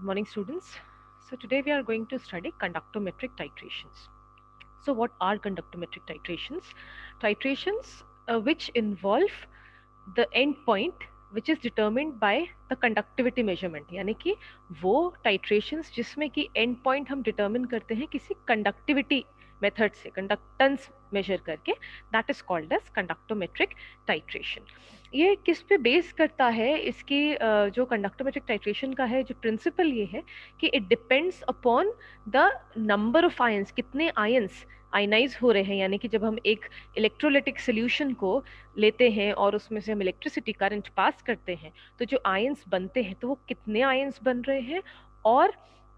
Good morning, students. So today we are going to study conductometric titrations. So what are conductometric titrations? Titrations which involve the end point which is determined by the conductivity measurement, यानी कि वो titrations जिसमें कि end point हम determine करते हैं किसी conductivity method से, कंडक्टेंस मेजर करके, that is called as conductometric titration. ये किस पे बेस करता है? इसकी जो कंडक्टोमेट्रिक टाइट्रेशन का है जो प्रिंसिपल ये है कि it depends upon the number of ions, कितने आयंस आयनाइज हो रहे हैं, यानी कि जब हम एक इलेक्ट्रोलाइटिक सोल्यूशन को लेते हैं और उसमें से हम इलेक्ट्रिसिटी करंट पास करते हैं, तो जो आयंस बनते हैं तो वो कितने आयंस बन रहे हैं और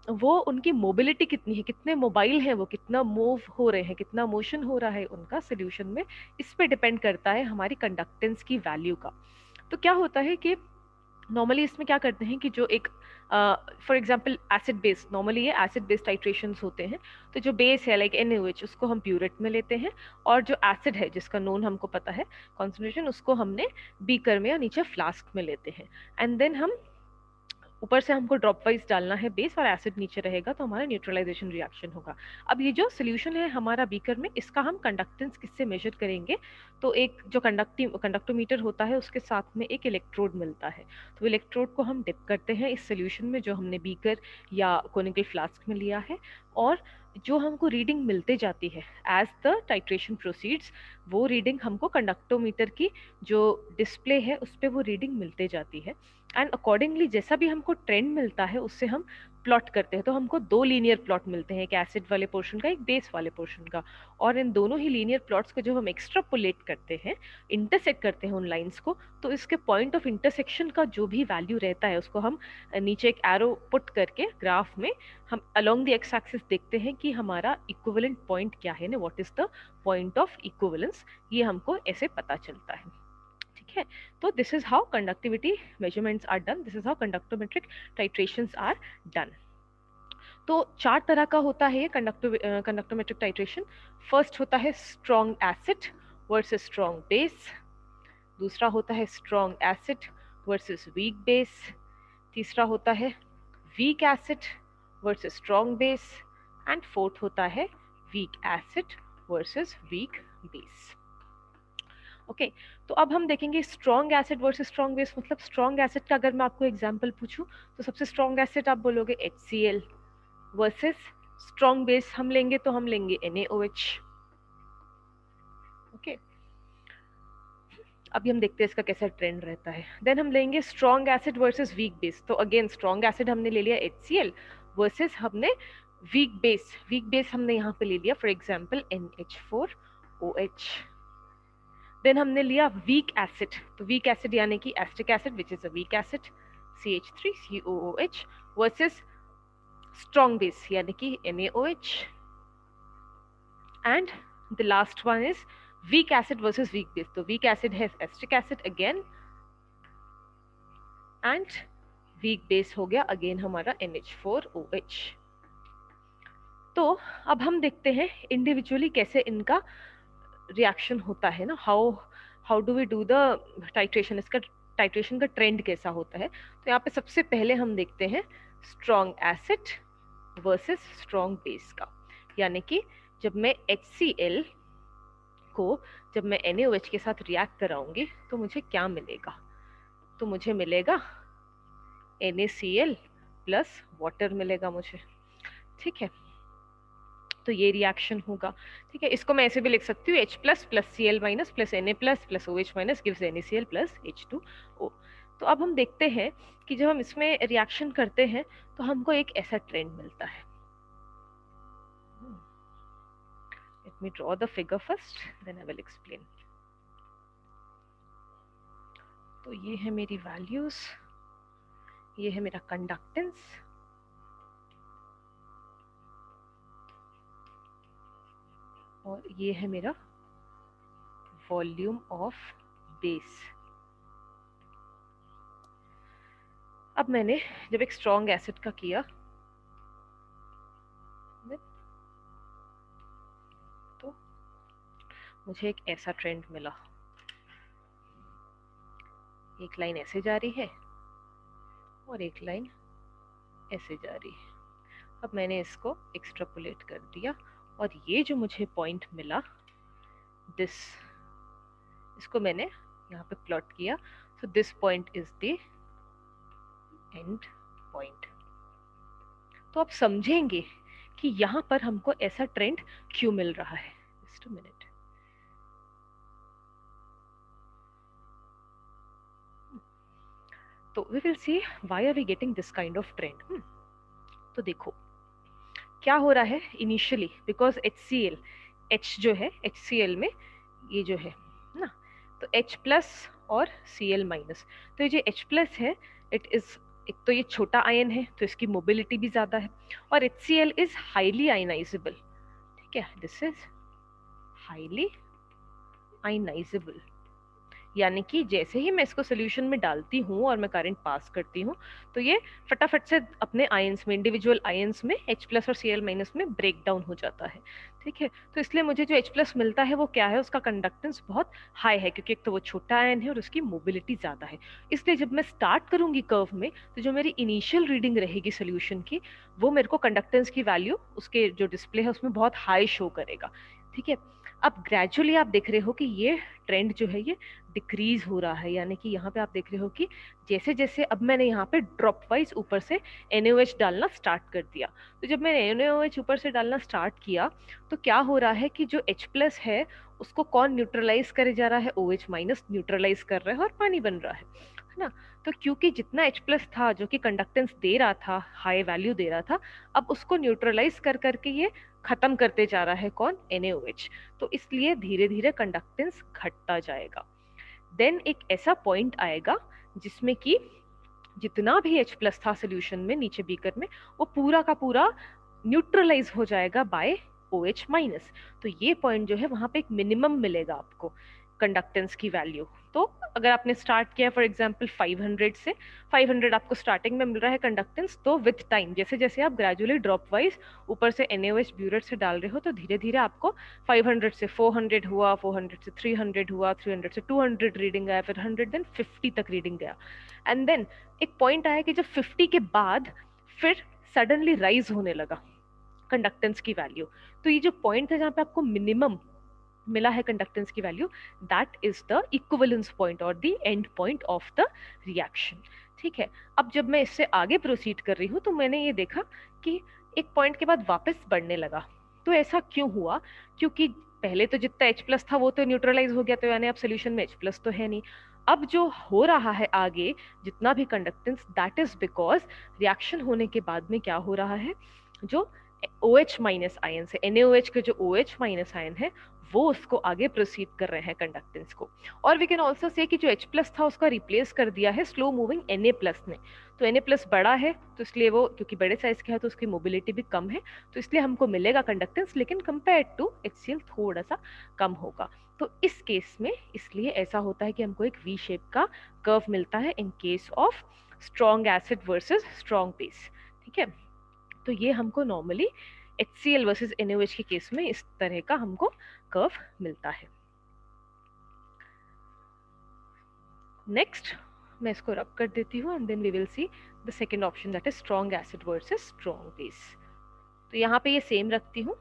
वो उनकी मोबिलिटी कितनी है, कितने मोबाइल हैं, वो कितना मूव हो रहे हैं, कितना मोशन हो रहा है उनका सोल्यूशन में, इस पे डिपेंड करता है हमारी कंडक्टेंस की वैल्यू का. तो क्या होता है कि नॉर्मली इसमें क्या करते हैं कि जो एक for example acid base, normally ये एसिड बेस टाइट्रेशंस होते हैं. तो जो बेस है लाइक NaOH, उसको हम प्यूरेट में लेते हैं और जो एसिड है जिसका नोन हमको पता है कॉन्सेंट्रेशन, उसको हमने बीकर में या नीचे फ्लास्क में लेते हैं. एंड देन हम ऊपर से हमको ड्रॉप वाइज डालना है बेस और एसिड नीचे रहेगा, तो हमारा न्यूट्रलाइजेशन रिएक्शन होगा. अब ये जो सोल्यूशन है हमारा बीकर में, इसका हम कंडक्टेंस किससे मेजर करेंगे? तो एक जो कंडक्टोमीटर होता है उसके साथ में एक इलेक्ट्रोड मिलता है. तो इलेक्ट्रोड को हम डिप करते हैं इस सोल्यूशन में जो हमने बीकर या कोनिकल फ्लास्क में लिया है, और जो हमको रीडिंग मिलते जाती है एज द टाइट्रेशन प्रोसीड्स, वो रीडिंग हमको कंडक्टोमीटर की जो डिस्प्ले है उस पर वो रीडिंग मिलते जाती है. एंड अकॉर्डिंगली जैसा भी हमको ट्रेंड मिलता है उससे हम प्लॉट करते हैं. तो हमको दो लीनियर प्लॉट मिलते हैं, एक एसिड वाले पोर्शन का, एक बेस वाले पोर्शन का. और इन दोनों ही लीनियर प्लॉट्स को जब हम एक्स्ट्रापोलेट करते हैं, इंटरसेक्ट करते हैं उन लाइंस को, तो इसके पॉइंट ऑफ इंटरसेक्शन का जो भी वैल्यू रहता है उसको हम नीचे एक एरो पुट करके ग्राफ में हम अलोंग द एक्स एक्सिस देखते हैं कि हमारा इक्विवेलेंट पॉइंट क्या है ना, what is the point of equivalence, ये हमको ऐसे पता चलता है. ठीक है, तो this is how conductivity measurements are done, this is how conductometric titrations are done. तो चार तरह का होता है ये कंडक्टोमेट्रिक टाइट्रेशन. फर्स्ट होता है strong acid versus strong base. दूसरा होता है strong acid versus weak base. तीसरा होता है week acid versus strong base. And fourth होता है week acid versus weak base. Okay, तो अब हम देखेंगे strong acid versus strong base. मतलब स्ट्रॉन्ग एसिड का अगर मैं आपको एग्जांपल पूछूं तो सबसे स्ट्रॉन्ग एसिड आप बोलोगे HCl वर्सेस स्ट्रॉन्ग बेस हम लेंगे तो हम लेंगे NaOH. ओके, अभी हम देखते हैं इसका कैसा ट्रेंड रहता है. देन हम लेंगे strong acid versus weak base. तो अगेन स्ट्रॉन्ग एसिड हमने ले लिया HCl वर्सेस हमने वीक बेस. वीक बेस हमने यहाँ पे ले लिया फॉर एग्जाम्पल NH4OH. देन हमने लिया वीक एसिड. तो वीक एसिड यानी कि acetic acid which is a weak acid CH3COOH versus strong base यानी कि NaOH. And the last one is weak acid versus weak base. तो वीक एसिड है acetic acid again, and weak base हो गया again हमारा NH4OH. तो अब हम देखते हैं इंडिविजुअली कैसे इनका रिएक्शन होता है ना, how do we do the titration, इसका टाइट्रेशन का ट्रेंड कैसा होता है. तो यहाँ पे सबसे पहले हम देखते हैं strong acid versus strong base का. यानी कि जब मैं HCl को जब मैं NaOH के साथ रिएक्ट कराऊंगी तो मुझे क्या मिलेगा? तो मुझे मिलेगा NaCl प्लस वाटर मिलेगा मुझे. ठीक है, तो ये रिएक्शन होगा. ठीक है, इसको मैं ऐसे भी लिख सकती हूँ H plus plus Cl minus plus Na plus plus OH minus gives NaCl plus H2O. तो अब हम देखते हैं कि जब हम इसमें रिएक्शन करते हैं तो हमको एक ऐसा ट्रेंड मिलता है. Let me draw the figure first, then I will explain. तो ये है मेरी वैल्यूज, ये है मेरा कंडक्टेंस, और ये है मेरा वॉल्यूम ऑफ बेस. अब मैंने जब एक स्ट्रॉन्ग एसिड का किया तो मुझे एक ऐसा ट्रेंड मिला. एक लाइन ऐसे जा रही है और एक लाइन ऐसे जा रही है। अब मैंने इसको एक्सट्रापोलेट कर दिया और ये जो मुझे पॉइंट मिला दिस, इसको मैंने यहाँ पे प्लॉट किया। So this point is the end point. तो आप समझेंगे कि यहाँ पर हमको ऐसा ट्रेंड क्यों मिल रहा है। Just a minute. तो we will see why are we getting this kind of trend. तो देखो क्या हो रहा है इनिशियली, बिकॉज HCl, H जो है HCl में ये जो है ना, तो H प्लस और Cl माइनस, तो ये जो H प्लस है इट इज, एक तो ये छोटा आयन है तो इसकी मोबिलिटी भी ज्यादा है, और HCl इज हाईली आयनाइजेबल। ठीक है, दिस इज हाईली आयनाइजेबल, यानी कि जैसे ही मैं इसको सोल्यूशन में डालती हूँ और मैं करंट पास करती हूँ तो ये फटाफट से अपने आयंस में, इंडिविजुअल आयंस में H प्लस और Cl माइनस में ब्रेक डाउन हो जाता है। ठीक है, तो इसलिए मुझे जो H प्लस मिलता है वो क्या है, उसका कंडक्टेंस बहुत हाई है, क्योंकि एक तो वो छोटा आयन है और उसकी मोबिलिटी ज्यादा है। इसलिए जब मैं स्टार्ट करूंगी कर्व में तो जो मेरी इनिशियल रीडिंग रहेगी सोल्यूशन की, वो मेरे को कंडक्टेंस की वैल्यू उसके जो डिस्प्ले है उसमें बहुत हाई शो करेगा। ठीक है, अब ग्रेजुअली आप देख रहे हो कि ये ट्रेंड जो है ये डिक्रीज हो रहा है, यानी कि यहाँ पे आप देख रहे हो कि जैसे जैसे अब मैंने यहाँ पे ड्रॉप वाइज ऊपर से NaOH डालना स्टार्ट कर दिया। तो जब मैंने NaOH ऊपर से डालना स्टार्ट किया तो क्या हो रहा है कि जो H प्लस है उसको कौन न्यूट्रलाइज करे जा रहा है, OH माइनस न्यूट्रलाइज कर रहा है और पानी बन रहा है ना। तो क्योंकि जितना H प्लस था जो कि कंडक्टेंस दे रहा था, हाई वैल्यू दे रहा था, अब उसको न्यूट्रलाइज कर करके ये खत्म करते जा रहा है कौन, NaOH। तो इसलिए धीरे धीरे कंडक्टेंस घटता जाएगा। देन एक ऐसा पॉइंट आएगा जिसमें कि जितना भी H प्लस था सोल्यूशन में नीचे बीकर में, वो पूरा का पूरा न्यूट्रलाइज हो जाएगा बाय OH माइनस। तो ये पॉइंट जो है वहां पे एक मिनिमम मिलेगा आपको कंडक्टेंस की वैल्यू। तो अगर आपने स्टार्ट किया फॉर एग्जांपल 500 से, 500 आपको स्टार्टिंग में मिल रहा है कंडक्टेंस, तो विथ टाइम जैसे जैसे आप ग्रेजुअली ड्रॉप वाइज ऊपर से NaOH ब्यूरेट से डाल रहे हो तो धीरे धीरे आपको 500 से 400 हुआ, 400 से 300 हुआ, 300 से 200 रीडिंग आया, फिर 100 देन 50 तक रीडिंग गया। एंड देन एक पॉइंट आया कि जब 50 के बाद फिर सडनली राइज होने लगा कंडक्टेंस की वैल्यू। तो ये जो पॉइंट है जहां पे आपको मिनिमम मिला है कंडक्टेंस की value, that is the equivalence point और the end point of the reaction. ठीक है, अब जब मैं इससे आगे प्रोसीड कर रही हूँ तो मैंने ये देखा कि एक पॉइंट के बाद वापस बढ़ने लगा। तो ऐसा क्यों हुआ, क्योंकि पहले तो जितना H प्लस था वो तो न्यूट्रलाइज हो गया, तो यानी अब सोल्यूशन में H प्लस तो है नहीं। अब जो हो रहा है आगे जितना भी conductance, that is because reaction होने के बाद में क्या हो रहा है, जो OH माइनस आयन है, NaOH के जो OH माइनस आयन है वो उसको आगे प्रोसीड कर रहे हैं कंडक्टेंस को। और वी कैन ऑल्सो से कि जो H प्लस था उसका रिप्लेस कर दिया है स्लो मूविंग Na प्लस ने। तो Na प्लस बड़ा है तो इसलिए वो, क्योंकि बड़े साइज का है तो उसकी मोबिलिटी भी कम है, तो इसलिए हमको मिलेगा कंडक्टेंस, लेकिन कंपेयर टू HCl थोड़ा सा कम होगा। तो इस केस में इसलिए ऐसा होता है कि हमको एक V शेप का कर्व मिलता है in case of strong acid versus strong base. ठीक है, तो ये हमको नॉर्मली HCl वर्सेस NaOH के केस में इस तरह का हमको कर्व मिलता है। नेक्स्ट मैं इसको रब कर देती हूँ and then we will see the second option, that is strong acid versus strong base. तो यहाँ पे ये सेम रखती हूँ,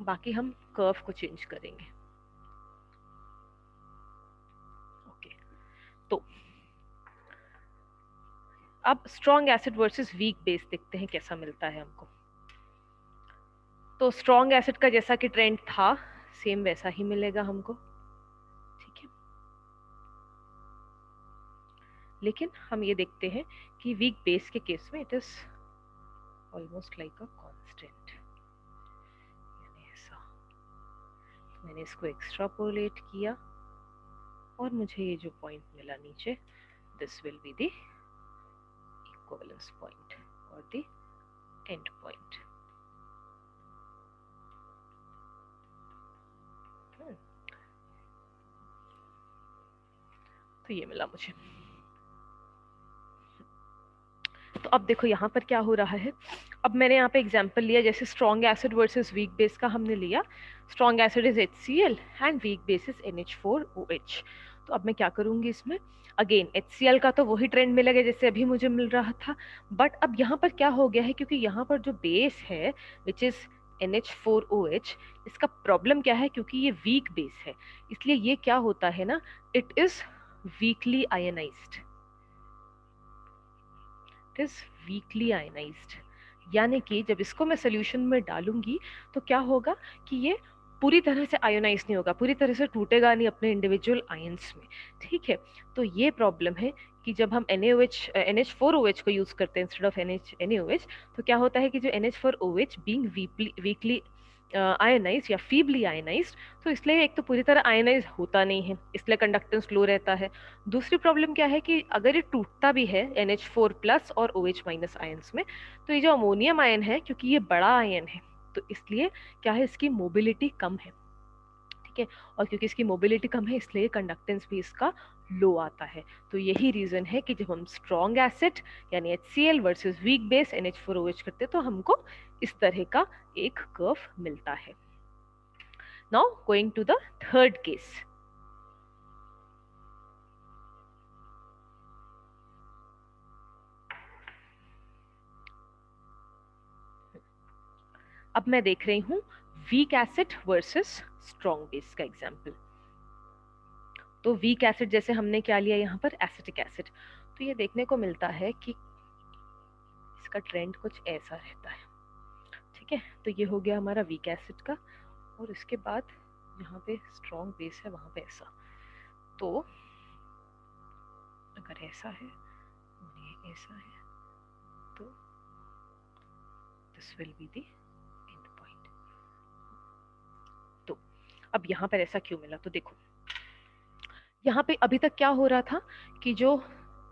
बाकी हम कर्व को चेंज करेंगे। ओके, तो अब strong acid versus weak base देखते हैं कैसा मिलता है हमको। तो स्ट्रॉन्ग एसिड का जैसा कि ट्रेंड था सेम वैसा ही मिलेगा हमको। ठीक है, लेकिन हम ये देखते हैं कि वीक बेस के केस में it is almost like a constant, यानी ऐसा। तो मैंने इसको एक्सट्रापोलेट किया और मुझे ये जो पॉइंट मिला नीचे, this will be the equivalence point और द एंड पॉइंट। तो ये मिला मुझे। तो अब देखो यहाँ पर क्या हो रहा है, अब मैंने यहाँ पे एग्जांपल लिया, जैसे strong acid versus weak base का हमने लिया। Strong acid is HCl and weak base is NH4OH। तो अब मैं क्या करूंगी इसमें, अगेन HCl का तो वही ट्रेंड मिलेगा जैसे अभी मुझे मिल रहा था, बट अब यहाँ पर क्या हो गया है, क्योंकि यहाँ पर जो बेस है विच इज NH4OH, इसका प्रॉब्लम क्या है, क्योंकि ये वीक बेस है, इसलिए ये क्या होता है ना, it is weekly ionised, it is weekly ionised, यानी कि जब इसको मैं सोल्यूशन में डालूंगी तो क्या होगा कि ये पूरी तरह से आयोनाइज नहीं होगा, पूरी तरह से टूटेगा नहीं अपने इंडिविजुअल आयंस में, ठीक है। तो ये प्रॉब्लम है कि जब हम NH4OH को यूज करते हैं इंस्टेड ऑफ NaOH, तो क्या होता है कि जो NH4OH बीइंग वीकली आयनाइज या फीबली आयनाइज, तो इसलिए एक तो पूरी तरह आयनाइज होता नहीं है, इसलिए कंडक्टेंस लो रहता है। दूसरी प्रॉब्लम क्या है कि अगर ये टूटता भी है NH4+ और OH- आयंस में, तो ये जो अमोनियम आयन है, क्योंकि ये बड़ा आयन है, तो इसलिए क्या है, इसकी मोबिलिटी कम है, ठीक है, और क्योंकि इसकी मोबिलिटी कम है इसलिए कंडक्टेंस भी इसका लो आता है। तो यही रीजन है कि जब हम स्ट्रॉन्ग एसिड यानी HCl versus weak base NH4OH करते हैं तो हमको इस तरह का एक कर्व मिलता है। Now going to the third case. अब मैं देख रही हूं weak acid versus strong base का एग्जांपल। तो वीक एसिड जैसे हमने क्या लिया यहाँ पर, एसिटिक एसिड, तो ये देखने को मिलता है कि इसका ट्रेंड कुछ ऐसा रहता है, ठीक है। तो ये हो गया हमारा वीक एसिड का, और इसके बाद यहाँ पे स्ट्रॉन्ग बेस है वहां पे ऐसा, तो अगर ऐसा है और ये ऐसा है तो this will be the end point. तो अब यहाँ पर ऐसा क्यों मिला, तो देखो यहाँ पे अभी तक क्या हो रहा था कि जो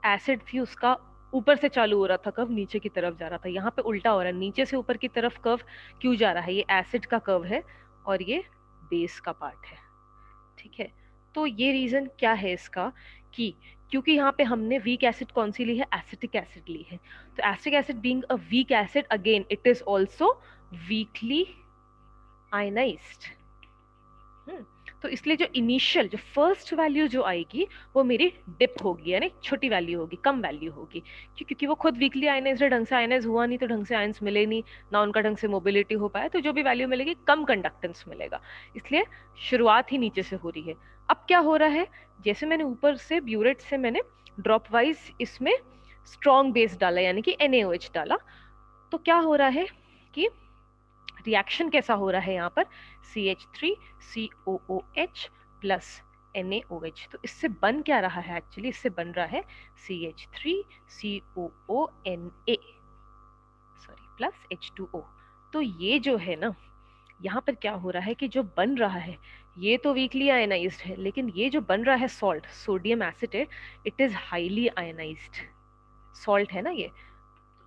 एसिड थी उसका ऊपर से चालू हो रहा था कर्व, नीचे की तरफ जा रहा था, यहाँ पे उल्टा हो रहा है, नीचे से ऊपर की तरफ कर्व क्यों जा रहा है, ये एसिड का कर्व है और ये बेस का पार्ट है, ठीक है। तो ये रीजन क्या है इसका, कि क्योंकि यहाँ पे हमने वीक एसिड कौन सी ली है, एसिटिक एसिड ली है, तो acetic acid being a weak acid again it is also weekly ionised. तो इसलिए जो इनिशियल जो फर्स्ट वैल्यू जो आएगी वो मेरी डिप होगी, यानी छोटी वैल्यू होगी, कम वैल्यू होगी, क्योंकि वो खुद वीकली आयनाइज्ड है, ढंग से आयनाइज हुआ नहीं तो ढंग से आयंस मिले नहीं ना, उनका ढंग से मोबिलिटी हो पाए, तो जो भी वैल्यू मिलेगी कम कंडक्टेंस मिलेगा, इसलिए शुरुआत ही नीचे से हो रही है। अब क्या हो रहा है, जैसे मैंने ऊपर से ब्यूरेट से मैंने ड्रॉप वाइज इसमें स्ट्रॉन्ग बेस डाला यानी कि NaOH डाला, तो क्या हो रहा है कि रिएक्शन कैसा हो रहा है यहाँ पर, CH3COOH प्लस NaOH, तो इससे बन क्या रहा है, एक्चुअली इससे बन रहा है CH3COONA सॉरी प्लस H2O। तो ये जो है ना, यहाँ पर क्या हो रहा है कि जो बन रहा है ये तो वीकली आयनाइज्ड है, लेकिन ये जो बन रहा है salt, sodium acetate, it is highly ionised salt है ना, ये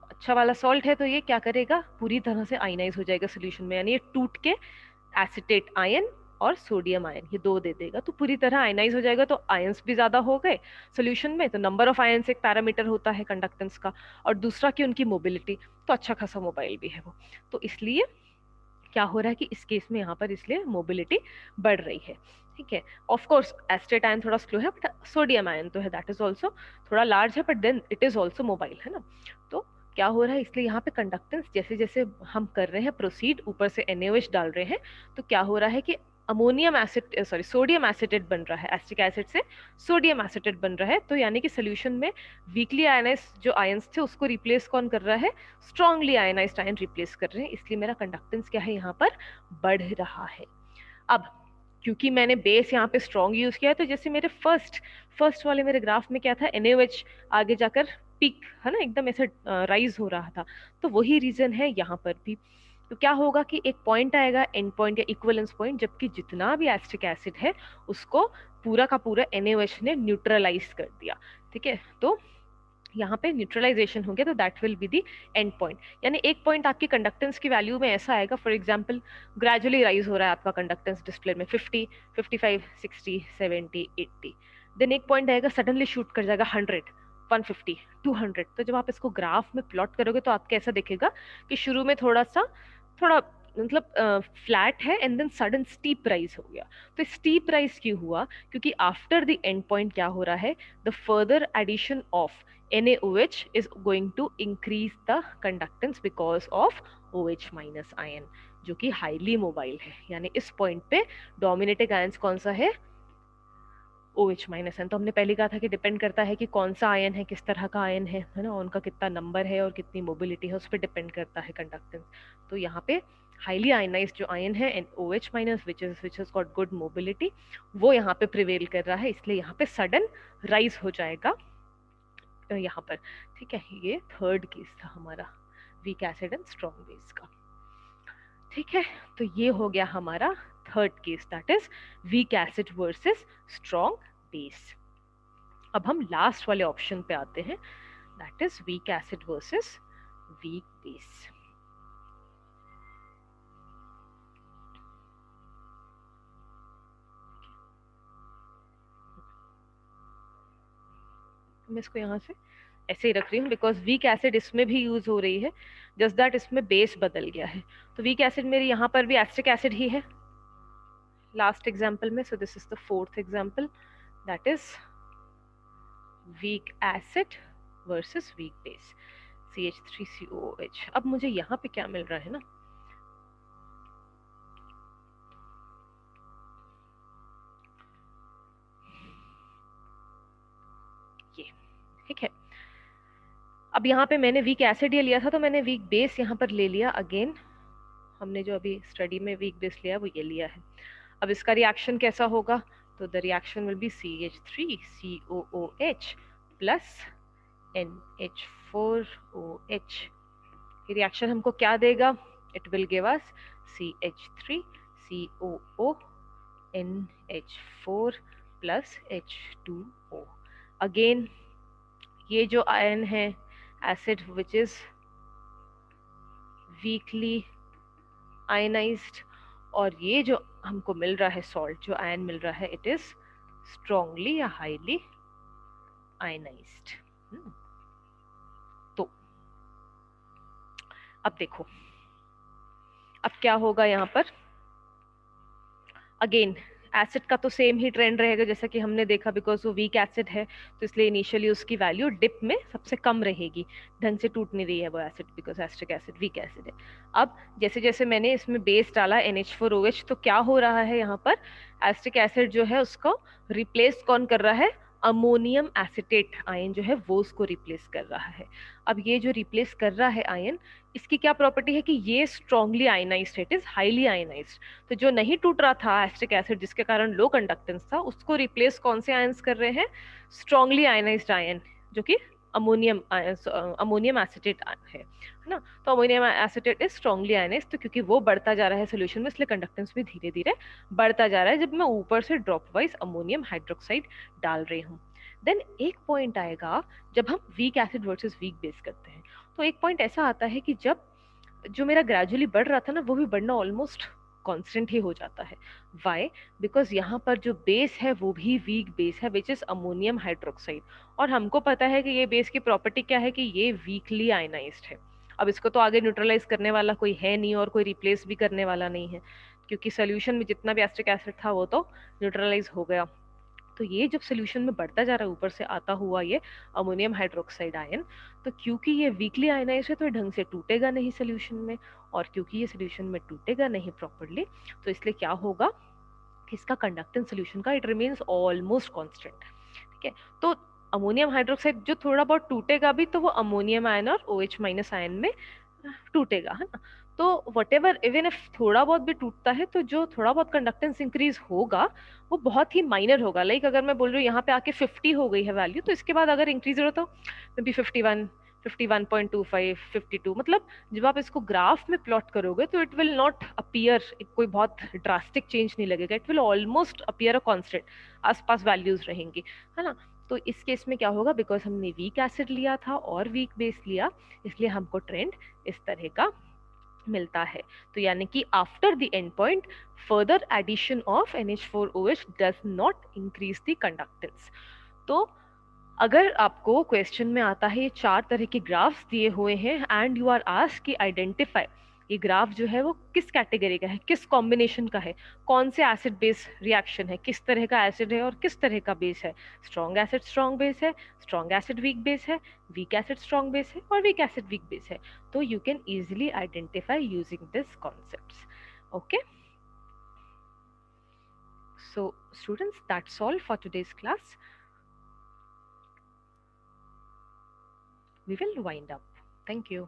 अच्छा वाला सॉल्ट है, तो ये क्या करेगा, पूरी तरह से आयनाइज हो जाएगा सोल्यूशन में, यानी ये टूट के एसिटेट आयन और सोडियम आयन ये दो दे देगा, तो पूरी तरह आयनाइज हो जाएगा, तो आयंस भी ज्यादा हो गए सोल्यूशन में, तो नंबर ऑफ आयंस एक पैरामीटर होता है कंडक्टेंस का, और दूसरा कि उनकी मोबिलिटी, तो अच्छा खासा मोबाइल भी है वो, तो इसलिए क्या हो रहा है कि इस केस में यहाँ पर इसलिए मोबिलिटी बढ़ रही है, ठीक है। ऑफ कोर्स एस्टेट आयन थोड़ा स्लो है, बट सोडियम आयन तो है दैट इज ऑल्सो थोड़ा लार्ज है, but then it is also mobile, है ना। तो क्या हो रहा है, इसलिए यहाँ पे कंडक्टेंस जैसे जैसे हम कर रहे हैं प्रोसीड, ऊपर से NaOH डाल रहे हैं, तो क्या हो रहा है कि ammonium acid sorry sodium acetate बन रहा है, एसिटिक एसिड से सोडियम एसिटेट बन रहा है, तो यानी कि सोल्यूशन में वीकली आयनाइज जो आयंस थे उसको रिप्लेस कौन कर रहा है, स्ट्रांगली आयनाइज्ड आयन रिप्लेस कर रहे हैं, इसलिए मेरा कंडक्टेंस क्या है यहाँ पर बढ़ रहा है। अब क्योंकि मैंने बेस यहाँ पे स्ट्रॉन्ग यूज किया है, तो जैसे मेरे फर्स्ट वाले मेरे ग्राफ में क्या था, NaOH आगे जाकर पीक है ना एकदम ऐसे राइज हो रहा था, तो वही रीजन है यहाँ पर भी। तो क्या होगा कि एक पॉइंट आएगा एंड पॉइंट या इक्वलेंस पॉइंट, जबकि जितना भी एसिटिक एसिड है उसको पूरा का पूरा NaOH ने न्यूट्रलाइज कर दिया, ठीक है। तो यहाँ पे न्यूट्रलाइजेशन हो गया, तो that will be the and point, यानी एक पॉइंट आपकी कंडक्टेंस की वैल्यू में ऐसा आएगा, फॉर एग्जांपल ग्रेजुअली राइज हो रहा है आपका कंडक्टेंस डिस्प्ले में 50, 55, 60, 70, 80, देन एक पॉइंट आएगा सडनली शूट कर जाएगा 100, 150, 200। तो जब आप इसको ग्राफ में प्लॉट करोगे तो आपको ऐसा दिखेगा कि शुरू में थोड़ा मतलब फ्लैट है and then sudden steep rise हो गया। तो स्टीप राइज क्यों हुआ? क्योंकि आफ्टर द एंड पॉइंट क्या हो रहा है, the further addition of NaOH is going to increase the conductance because of OH minus ion, जो कि हाईली मोबाइल है। यानी इस पॉइंट पे डोमिनेटिंग आयंस कौन सा है? OH minus ion. तो हमने पहले कहा था कि डिपेंड करता है कि कौन सा आयन है, किस तरह का आयन है ना, उनका कितना नंबर है और कितनी मोबिलिटी है, उस पर डिपेंड करता है कंडक्टेंस। तो यहाँ पे हाईली आयनाइज्ड जो आयन है OH minus which is got good mobility, वो यहाँ पे प्रिवेल कर रहा है, इसलिए यहाँ पे सडन राइज हो जाएगा यहाँ पर। ठीक है, ये थर्ड केस था हमारा weak acid and strong base का। ठीक है, तो ये हो गया हमारा third case, that is weak acid versus strong base. अब हम लास्ट वाले ऑप्शन पे आते हैं, that is weak acid versus weak base. मैं इसको यहाँ से ऐसे ही रख रही हूँ बिकॉज वीक एसिड इसमें भी यूज हो रही है, जस्ट दैट इसमें बेस बदल गया है। तो वीक एसिड मेरी यहाँ पर भी एस्टिक एसिड ही है लास्ट एग्जाम्पल में। So this is the fourth example, that is weak acid versus weak base CH3COOH। अब मुझे यहाँ पे क्या मिल रहा है ना, ये ठीक है। अब यहाँ पे मैंने वीक एसिड ये लिया था, तो मैंने वीक बेस यहाँ पर ले लिया अगेन। हमने जो अभी स्टडी में वीक बेस लिया वो ये लिया है। अब इसका रिएक्शन कैसा होगा? तो the reaction will be CH3COOH plus NH4OH। ये रिएक्शन हमको क्या देगा? It will give us CH3COO NH4 plus H2O। Again ये जो आयन है acid which is weekly ionised, और ये जो हमको मिल रहा है सॉल्ट, जो आयन मिल रहा है, इट इज स्ट्रॉन्गली या हाईली आयनाइज्ड। तो अब देखो अब क्या होगा यहाँ पर। अगेन एसिड का तो सेम ही ट्रेंड रहेगा जैसा कि हमने देखा, बिकॉज वो वीक एसिड है तो इसलिए इनिशियली उसकी वैल्यू डिप में सबसे कम रहेगी, ढंग से टूट नहीं रही है वो acid, because acetic acid weak acid है। अब जैसे जैसे मैंने इसमें बेस डाला NH4OH, तो क्या हो रहा है यहाँ पर, एस्टिक एसिड जो है उसको रिप्लेस कौन कर रहा है? अमोनियम एसिटेट आयन जो है वो उसको रिप्लेस कर रहा है। अब ये जो रिप्लेस कर रहा है आयन, इसकी क्या प्रॉपर्टी है कि ये स्ट्रांगली आयनाइज्ड है, इट इज हाईली आयनाइज्ड। तो जो नहीं टूट रहा था एस्टिक एसिड, जिसके कारण लो कंडक्टेंस था, उसको रिप्लेस कौन से आयंस कर रहे हैं? स्ट्रांगली आयनाइज्ड आयन, जो कि अमोनियम एसिटेट है ना। तो ammonium acetate is strongly ionised, तो क्योंकि वो बढ़ता जा रहा है सोल्यूशन में, इसलिए कंडक्टेंस भी धीरे धीरे बढ़ता जा रहा है जब मैं ऊपर से ड्रॉप वाइज अमोनियम हाइड्रोक्साइड डाल रही हूँ। देन एक पॉइंट आएगा जब हम week acid versus weak base करते हैं, तो एक पॉइंट ऐसा आता है कि जब जो मेरा ग्रेजुअली बढ़ रहा था ना, वो भी बढ़ना ऑलमोस्ट कांस्टेंट ही हो जाता है। वाई? बिकॉज यहाँ पर जो बेस है वो भी वीक बेस है, विच इज अमोनियम हाइड्रोक्साइड, और हमको पता है कि ये बेस की प्रॉपर्टी क्या है कि ये वीकली आयनाइज्ड है। अब इसको तो आगे न्यूट्रलाइज करने वाला कोई है नहीं और कोई रिप्लेस भी करने वाला नहीं है, क्योंकि सोल्यूशन में जितना भी एस्टिक एसिड था वो तो न्यूट्रलाइज हो गया। तो ये जब सोल्यूशन में बढ़ता जा रहा है ऊपर से आता हुआ ये अमोनियम हाइड्रोक्साइड आयन, तो क्योंकि ये वीकली आयनाइज्ड है तो ढंग से टूटेगा नहीं सोल्यूशन में, और क्योंकि ये सोल्यूशन में टूटेगा नहीं प्रॉपर्ली, तो इसलिए क्या होगा कि इसका कंडक्टेंस सोल्यूशन का इट रिमेन्स ऑलमोस्ट कांस्टेंट। ठीक है, तो अमोनियम हाइड्रोक्साइड जो थोड़ा बहुत टूटेगा भी, तो वो अमोनियम आयन और OH माइनस आयन में टूटेगा, है ना। तो वट एवर इवन इफ थोड़ा बहुत भी टूटता है, तो जो थोड़ा बहुत कंडक्टेंस इंक्रीज होगा वो बहुत ही माइनर होगा। लाइक अगर मैं बोल रही हूँ यहाँ पे आके 50 हो गई है वैल्यू, तो इसके बाद अगर इंक्रीज हो तो मे बी 51, 51.25, 52, मतलब जब आप इसको ग्राफ में प्लॉट करोगे तो इट विल नॉट अपीयर कोई बहुत ड्रास्टिक चेंज नहीं लगेगा, it will almost appear a constant, आसपास वैल्यूज रहेंगी, है ना। तो इस केस में क्या होगा, बिकॉज हमने वीक एसिड लिया था और वीक बेस लिया, इसलिए हमको ट्रेंड इस तरह का मिलता है। तो यानी कि after the end point further addition of NH4OH does not increase the conductance. तो अगर आपको क्वेश्चन में आता है ये चार तरह के ग्राफ्स दिए हुए हैं एंड यू आर आस्क्ड कि आइडेंटिफाई ये ग्राफ जो है वो किस कैटेगरी का है, किस कॉम्बिनेशन का है, कौन से एसिड बेस रिएक्शन है, किस तरह का एसिड है और किस तरह का बेस है, स्ट्रॉन्ग एसिड स्ट्रॉन्ग बेस है, स्ट्रॉन्ग एसिड वीक बेस है, वीक एसिड स्ट्रॉन्ग बेस है और वीक एसिड वीक बेस है. तो you can easily identify using this concepts. Okay, so students, that's all for today's class. We will wind up. Thank you.